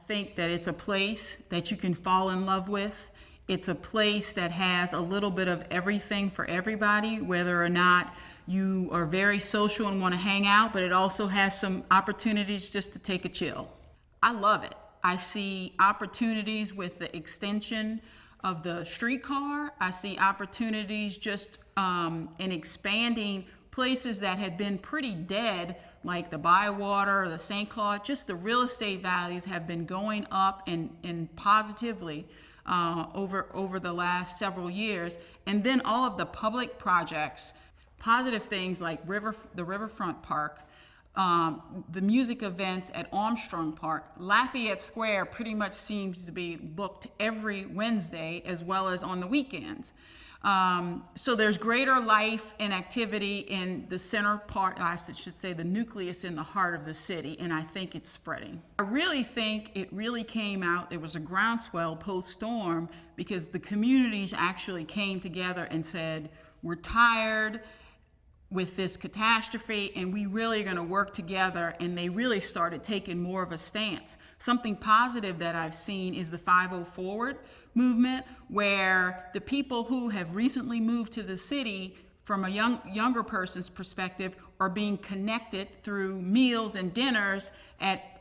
think that it's a place that you can fall in love with. It's a place that has a little bit of everything for everybody, whether or not you are very social and want to hang out, but it also has some opportunities just to take a chill. I love it. I see opportunities with the extension of the streetcar. I see opportunities just in expanding places that had been pretty dead, like the Bywater or the St. Claude. Just the real estate values have been going up and positively over the last several years. And then all of the public projects, positive things like the Riverfront Park, the music events at Armstrong Park. Lafayette Square pretty much seems to be booked every Wednesday as well as on the weekends. So there's greater life and activity in the center part, I should say the nucleus in the heart of the city, and I think it's spreading. I really think it really came out, there was a groundswell post-storm because the communities actually came together and said, we're tired with this catastrophe and we really are going to work together, and they really started taking more of a stance. Something positive that I've seen is the 5-0 Forward movement, where the people who have recently moved to the city from a younger person's perspective are being connected through meals and dinners at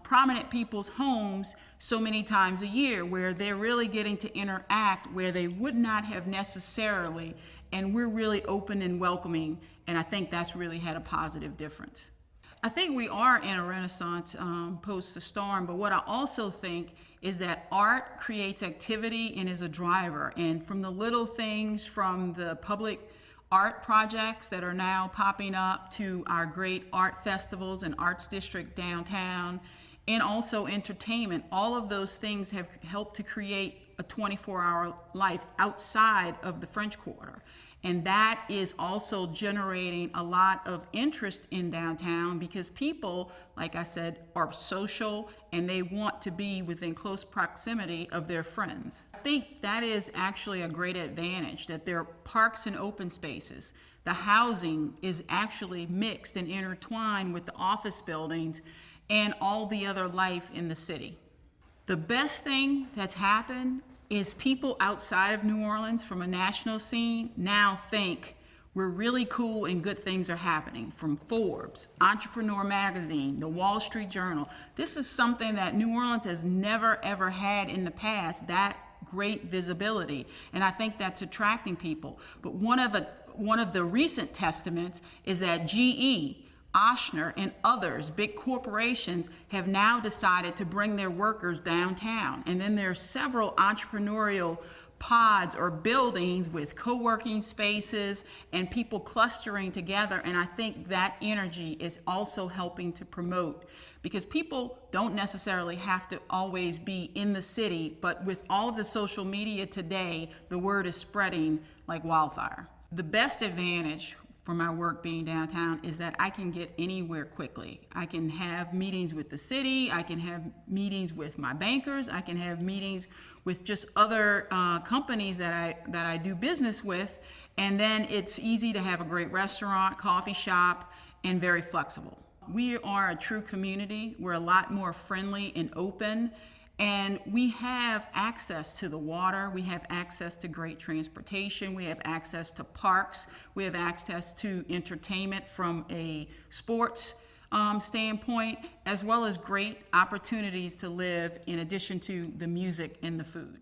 prominent people's homes so many times a year, where they're really getting to interact where they would not have necessarily, and we're really open and welcoming, and I think that's really had a positive difference. I think we are in a renaissance post the storm, but what I also think is that art creates activity and is a driver, and from the little things, from the public art projects that are now popping up to our great art festivals and arts district downtown, and also entertainment, all of those things have helped to create a 24-hour life outside of the French Quarter. And that is also generating a lot of interest in downtown because people, like I said, are social and they want to be within close proximity of their friends. I think that is actually a great advantage, that there are parks and open spaces. The housing is actually mixed and intertwined with the office buildings and all the other life in the city. The best thing that's happened is people outside of New Orleans from a national scene now think we're really cool and good things are happening. From Forbes, Entrepreneur Magazine, the Wall Street Journal. This is something that New Orleans has never ever had in the past, that great visibility. And I think that's attracting people. But one of the recent testaments is that GE, Ochsner, and others, big corporations, have now decided to bring their workers downtown. And then there are several entrepreneurial pods or buildings with co-working spaces and people clustering together. And I think that energy is also helping to promote, because people don't necessarily have to always be in the city, but with all of the social media today, the word is spreading like wildfire. The best advantage for my work being downtown is that I can get anywhere quickly. I can have meetings with the city, I can have meetings with my bankers, I can have meetings with just other companies that I do business with, and then it's easy to have a great restaurant, coffee shop, and very flexible. We are a true community. We're a lot more friendly and open. And we have access to the water, we have access to great transportation, we have access to parks, we have access to entertainment from a sports standpoint, as well as great opportunities to live in addition to the music and the food.